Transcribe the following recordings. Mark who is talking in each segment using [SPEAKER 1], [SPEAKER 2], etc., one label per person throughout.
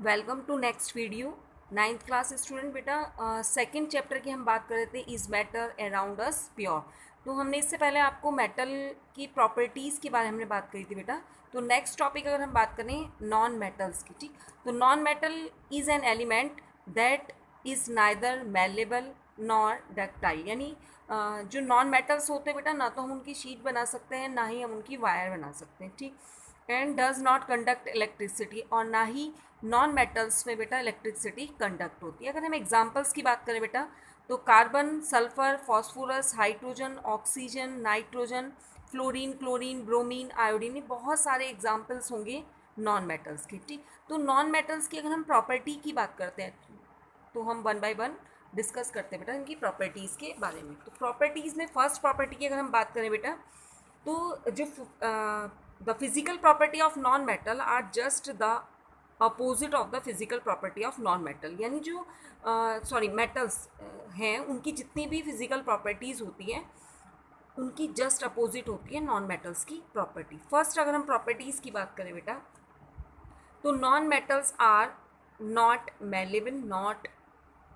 [SPEAKER 1] Welcome to next video. Ninth class student बेटा, second chapter की हम बात कर रहे थे is matter around us pure. तो हमने इससे पहले आपको मेटल की प्रॉपर्टीज़ के बारे में हमने बात करी थी बेटा। तो नेक्स्ट टॉपिक अगर हम बात करें नॉन मेटल्स की, ठीक। तो non metal is an element that is neither malleable nor ductile, यानी जो नॉन मेटल्स होते हैं बेटा, ना तो हम उनकी शीट बना सकते हैं, ना ही हम उनकी वायर बना सकते हैं, ठीक। And does not conduct electricity, और ना ही नॉन मेटल्स में बेटा इलेक्ट्रिसिटी कंडक्ट होती है। अगर हम एग्जांपल्स की बात करें बेटा, तो carbon, sulphur, phosphorus, hydrogen, oxygen, nitrogen, fluorine, chlorine, bromine, iodine, ये बहुत सारे एग्जाम्पल्स होंगे नॉन मेटल्स के, ठीक। तो नॉन मेटल्स की अगर हम प्रॉपर्टी की बात करते हैं तो हम वन बाय वन डिस्कस करते हैं बेटा इनकी प्रॉपर्टीज़ के बारे में। तो प्रॉपर्टीज़ में फर्स्ट प्रॉपर्टी की अगर हम बात करें बेटा, तो जो the physical property of non metal are just the opposite of the physical property of non metal, यानी जो मेटल्स हैं उनकी जितनी भी फिजिकल प्रॉपर्टीज़ होती हैं उनकी जस्ट अपोजिट होती है नॉन मेटल्स की प्रॉपर्टी। फर्स्ट अगर हम प्रॉपर्टीज़ की बात करें बेटा, तो non metals are not malleable, not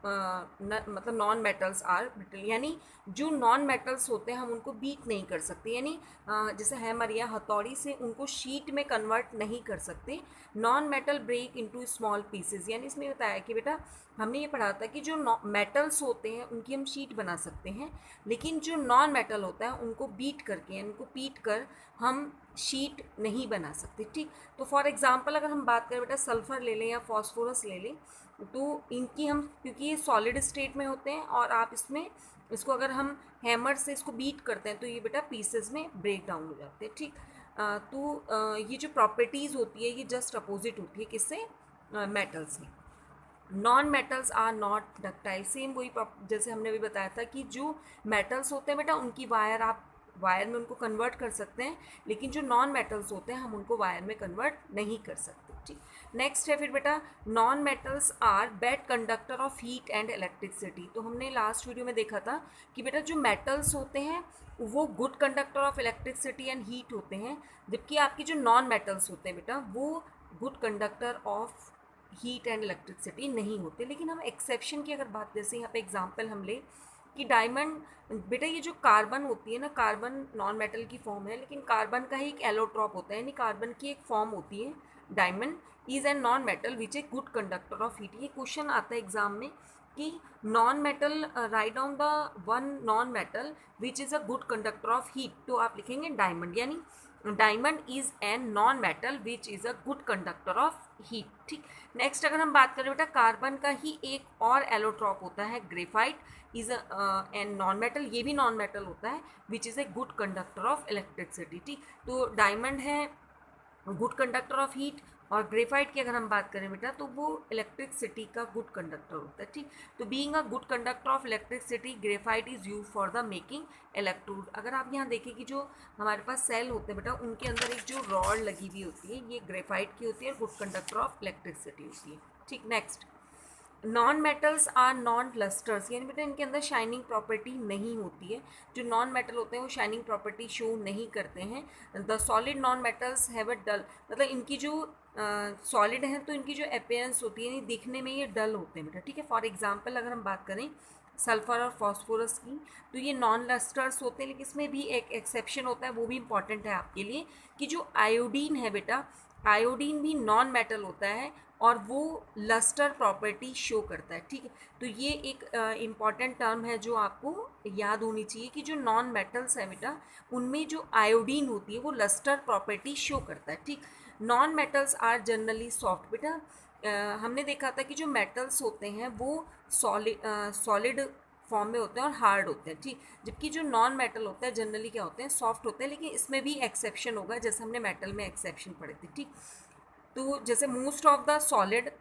[SPEAKER 1] मतलब नॉन मेटल्स आर ब्रिटल, यानी जो नॉन मेटल्स होते हैं हम उनको बीट नहीं कर सकते, यानी जैसे हैमर या हथौड़ी से उनको शीट में कन्वर्ट नहीं कर सकते। Non metal break into small pieces, यानी इसमें बताया कि बेटा हमने ये पढ़ा था कि जो मेटल्स होते हैं उनकी हम शीट बना सकते हैं, लेकिन जो नॉन मेटल होता है उनको बीट करके, उनको पीट कर हम शीट नहीं बना सकते, ठीक। तो फॉर एग्जांपल अगर हम बात करें बेटा, सल्फर ले लें या फॉस्फोरस ले लें, तो इनकी हम, क्योंकि ये सॉलिड स्टेट में होते हैं और आप इसको अगर हम हैमर से इसको बीट करते हैं तो ये बेटा पीसेस में ब्रेक डाउन हो जाते हैं, ठीक। ये जो प्रॉपर्टीज़ होती है ये जस्ट अपोजिट होती है किससे, मेटल्स में। Non metals are not ductile, same वही जैसे हमने भी बताया था कि जो मेटल्स होते हैं बेटा उनकी वायर आप वायर में उनको कन्वर्ट कर सकते हैं, लेकिन जो नॉन मेटल्स होते हैं हम उनको वायर में कन्वर्ट नहीं कर सकते, ठीक। नेक्स्ट है फिर बेटा, non metals are bad conductor of heat and electricity. तो हमने लास्ट वीडियो में देखा था कि बेटा जो मेटल्स होते हैं वो good conductor of electricity and heat होते हैं, जबकि आपकी जो नॉन मेटल्स होते हैं बेटा वो good conductor of heat and electricity नहीं होते। लेकिन हम एक्सेप्शन की अगर बात, जैसे यहाँ पे एग्जांपल हम ले कि डायमंड, बेटा ये जो कार्बन होती है ना, कार्बन नॉन मेटल की फॉर्म है, लेकिन कार्बन का ही एक एलोट्रॉप होता है, यानी कार्बन की एक फॉर्म होती है। Diamond is an non metal which a good conductor of heat. ये क्वेश्चन आता है एग्जाम में कि non metal, write down the one non metal which is a good conductor of heat, तो आप लिखेंगे डायमंड, यानी diamond is an non metal which is a good conductor of heat, ठीक। नेक्स्ट अगर हम बात करें बेटा, कार्बन का ही एक और एलोट्रॉप होता है graphite, is an non metal, ये भी नॉन मेटल होता है, which is a good conductor of electricity, ठीक। तो डायमंड है गुड कंडक्टर ऑफ हीट, और ग्रेफाइट की अगर हम बात करें बेटा तो वो इलेक्ट्रिसिटी का गुड कंडक्टर होता है, ठीक। तो being a good conductor of electricity graphite is use for the making electrode. अगर आप यहाँ देखें कि जो हमारे पास सेल होते हैं बेटा उनके अंदर एक जो रॉड लगी हुई होती है ये ग्रेफाइट की होती है, गुड कंडक्टर ऑफ इलेक्ट्रिसिटी होती है, ठीक। Next, non metals are non lustres, यानी बेटा इनके अंदर शाइनिंग प्रॉपर्टी नहीं होती है। जो नॉन मेटल होते हैं वो शाइनिंग प्रॉपर्टी शो नहीं करते हैं। The solid non metals have a dull, मतलब इनकी जो सॉलिड हैं तो इनकी जो अपीयरेंस होती है, यानी दिखने में ये डल होते हैं बेटा, ठीक है। फॉर एग्जांपल अगर हम बात करें सल्फर और फॉस्फोरस की, तो ये नॉन लस्टर्स होते हैं, लेकिन इसमें भी एक एक्सेप्शन होता है, वो भी इंपॉर्टेंट है आपके लिए, कि जो आयोडीन है बेटा, आयोडीन भी नॉन मेटल होता है और वो लस्टर प्रॉपर्टी शो करता है, ठीक है। तो ये एक इम्पॉर्टेंट टर्म है जो आपको याद होनी चाहिए कि जो नॉन मेटल्स है बेटा उनमें जो आयोडीन होती है वो लस्टर प्रॉपर्टी शो करता है, ठीक। Non metals are generally soft, बेटा हमने देखा था कि जो मेटल्स होते हैं वो सॉलिड फॉर्म में होते हैं और हार्ड होते हैं, ठीक। जबकि जो नॉन मेटल होते हैं जनरली क्या होते हैं, सॉफ्ट होते हैं, लेकिन इसमें भी एक्सेप्शन होगा, जैसे हमने मेटल में एक्सेप्शन पढ़े थे, ठीक। तो जैसे most of the solid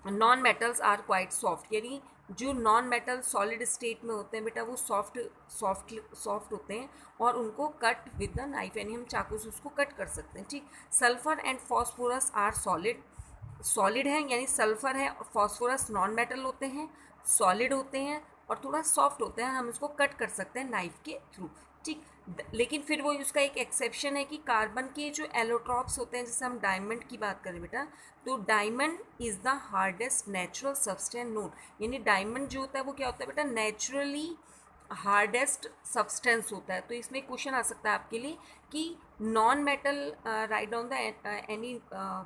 [SPEAKER 1] non metals are quite soft, यानी जो नॉन मेटल सॉलिड स्टेट में होते हैं बेटा वो सॉफ्ट होते हैं और उनको कट विद द नाइफ, यानी हम चाकू से उसको कट कर सकते हैं, ठीक। Sulphur and phosphorus are solid है, यानी सल्फर है और फॉस्फोरस नॉन मेटल होते हैं, सॉलिड होते हैं और थोड़ा सॉफ्ट होते हैं, हम इसको कट कर सकते हैं नाइफ के थ्रू। ठीक। लेकिन फिर वो उसका एक एक्सेप्शन है कि कार्बन के जो एलोट्रॉप्स होते हैं, जैसे हम डायमंड की बात करें बेटा, तो diamond is the hardest natural substance known, यानी डायमंड जो होता है वो क्या होता है बेटा, नेचुरली हार्डेस्ट सब्सटेंस होता है। तो इसमें क्वेश्चन आ सकता है आपके लिए कि non metal write down the any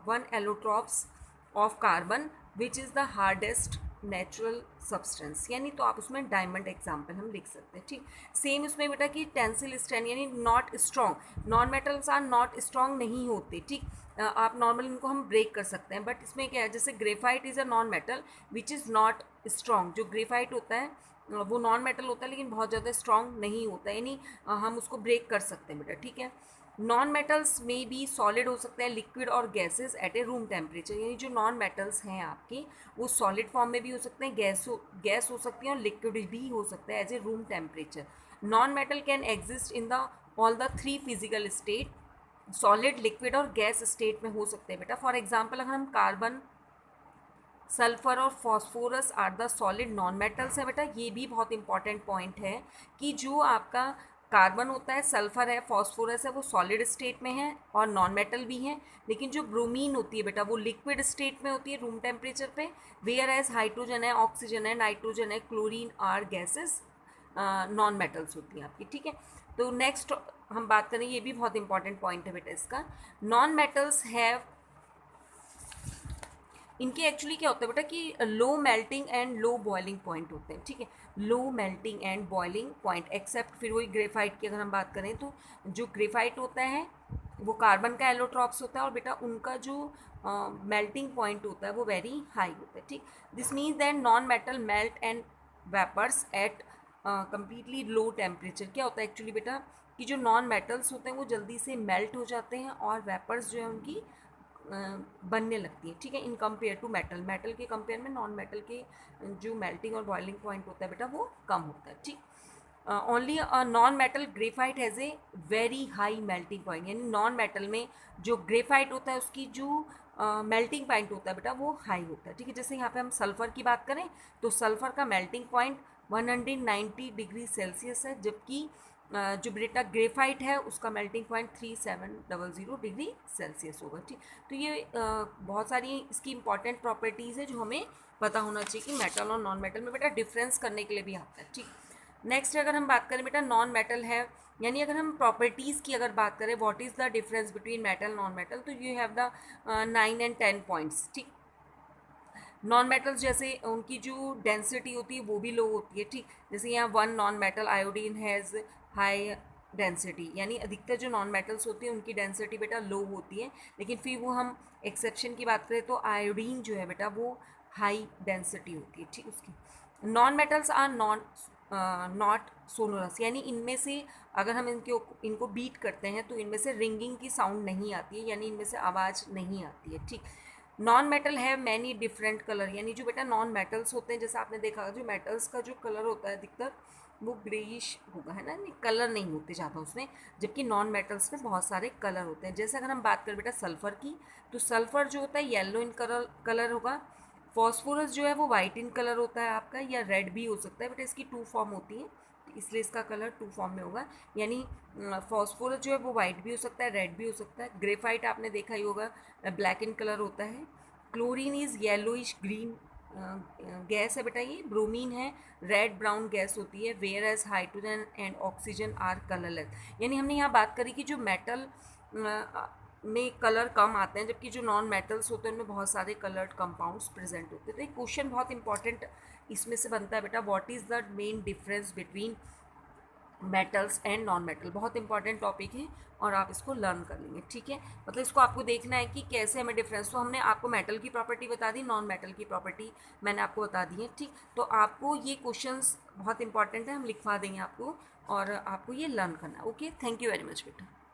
[SPEAKER 1] one allotropes of carbon which is the hardest natural substance, यानी तो आप उसमें डायमंड एग्जाम्पल हम लिख सकते हैं। ठीक। सेम उसमें बेटा कि टेंसिल स्ट्रेंथ यानी not strong, non metals are not strong नहीं होते। ठीक। आप नॉर्मल इनको हम ब्रेक कर सकते हैं, बट इसमें क्या है, जैसे graphite is a non metal which is not strong. जो ग्रेफाइट होता है वो नॉन मेटल होता है लेकिन बहुत ज़्यादा स्ट्रॉन्ग नहीं होता है, यानी हम उसको ब्रेक कर सकते हैं बेटा। ठीक है। नॉन मेटल्स में भी सॉलिड हो सकते हैं, लिक्विड और gases at A room temperature, यानी जो नॉन मेटल्स हैं आपके वो सॉलिड फॉर्म में भी हो सकते हैं, गैस हो सकती है और लिक्विड भी हो सकता है as a room temperature. Non metal can exist in the all the three physical state, solid, liquid और गैस स्टेट में हो सकते हैं बेटा। फॉर एग्जाम्पल अगर हम कार्बन, सल्फर और phosphorus are the solid non metals है बेटा। ये भी बहुत इंपॉर्टेंट पॉइंट है कि जो आपका कार्बन होता है, सल्फर है, फॉस्फोरस है, वो सॉलिड स्टेट में है और नॉन मेटल भी हैं। लेकिन जो ब्रोमीन होती है बेटा वो लिक्विड स्टेट में होती है रूम टेम्परेचर पे, वेयर एज हाइड्रोजन है, ऑक्सीजन है, नाइट्रोजन है, chlorine are gases non metals होती हैं आपकी। ठीक है। तो नेक्स्ट हम बात करें, ये भी बहुत इंपॉर्टेंट पॉइंट है बेटा इसका, नॉन मेटल्स हैव, इनके एक्चुअली क्या होता है बेटा कि low melting and low boiling point होते हैं। ठीक है। Low melting and boiling point, except फिर वही ग्रेफाइट की अगर हम बात करें तो जो ग्रेफाइट होता है वो कार्बन का एलोट्रॉप्स होता है और बेटा उनका जो मेल्टिंग पॉइंट होता है वो वेरी हाई होता है। ठीक। This means that non metal melt and vapours at completely low temperature. क्या होता है एक्चुअली बेटा कि जो नॉन मेटल्स होते हैं वो जल्दी से मेल्ट हो जाते हैं और वेपर्स जो है उनकी बनने लगती है। ठीक है। In compare to metal, metal के कंपेयर में नॉन मेटल के जो मेल्टिंग और बॉइलिंग पॉइंट होता है बेटा वो कम होता है। ठीक। Only non metal graphite has a very high melting point, यानी नॉन मेटल में जो ग्रेफाइट होता है उसकी जो मेल्टिंग पॉइंट होता है बेटा वो हाई होता है। ठीक है। जैसे यहाँ पे हम सल्फर की बात करें तो सल्फर का मेल्टिंग पॉइंट 190 डिग्री सेल्सियस है, जबकि जो बेटा ग्रेफाइट है उसका मेल्टिंग पॉइंट 3700 डिग्री सेल्सियस होगा। ठीक। तो ये बहुत सारी इसकी इंपॉर्टेंट प्रॉपर्टीज़ है जो हमें पता होना चाहिए कि मेटल और नॉन मेटल में बेटा डिफरेंस करने के लिए भी आता है। ठीक। नेक्स्ट अगर हम बात करें बेटा नॉन मेटल है, यानी अगर हम प्रॉपर्टीज़ की अगर बात करें what is the difference between metal non metal, तो you have the 9 and 10 points. ठीक। नॉन मेटल्स जैसे उनकी जो डेंसिटी होती है वो भी लो होती है। ठीक। जैसे यहाँ one non metal iodine has high density, यानी अधिकतर जो नॉन मेटल्स होती हैं उनकी डेंसिटी बेटा लो होती है, लेकिन फिर वो हम एक्सेप्शन की बात करें तो आयोडीन जो है बेटा वो हाई डेंसिटी होती है। ठीक। उसकी non metals are not sonorous, यानी इनमें से अगर हम इनको बीट करते हैं तो इनमें से रिंगिंग की साउंड नहीं आती है, यानी इनमें से आवाज़ नहीं आती है। ठीक। नॉन मेटल है मैनी डिफरेंट कलर, यानी जो बेटा नॉन मेटल्स होते हैं जैसे आपने देखा जो मेटल्स का जो कलर होता है अधिकतर वो ग्रेइश होगा, है ना, नहीं कलर नहीं होते ज़्यादा उसमें, जबकि नॉन मेटल्स में बहुत सारे कलर होते हैं। जैसे अगर हम बात करें बेटा सल्फ़र की तो सल्फ़र जो होता है येलो इन कलर होगा, फॉस्फोरस जो है वो वाइट इन कलर होता है आपका, या रेड भी हो सकता है, बेटा इसकी टू फॉर्म होती है इसलिए इसका कलर टू फॉर्म में होगा, यानी फॉस्फोरस जो है वो वाइट भी हो सकता है, रेड भी हो सकता है। ग्रेफाइट आपने देखा ही होगा ब्लैक इन कलर होता है। Chlorine is yellowish green gas है बेटा, ये ब्रोमीन है रेड ब्राउन गैस होती है, whereas hydrogen and oxygen are colourless, यानी हमने यहाँ बात करी कि जो मेटल में कलर कम आते हैं जबकि जो नॉन मेटल्स होते हैं उनमें बहुत सारे कलर्ड कंपाउंड्स प्रेजेंट होते हैं। तो एक क्वेश्चन बहुत इंपॉर्टेंट इसमें से बनता है बेटा what is the main difference between metals and non metal, बहुत इंपॉर्टेंट टॉपिक है और आप इसको लर्न कर लेंगे। ठीक है। मतलब इसको आपको देखना है कि कैसे हमें डिफरेंस, तो हमने आपको मेटल की प्रॉपर्टी बता दी, नॉन मेटल की प्रॉपर्टी मैंने आपको बता दी है। ठीक। तो आपको ये क्वेश्चंस बहुत इंपॉर्टेंट है, हम लिखवा देंगे आपको और आपको ये लर्न करना है। Okay, thank you very much बेटा।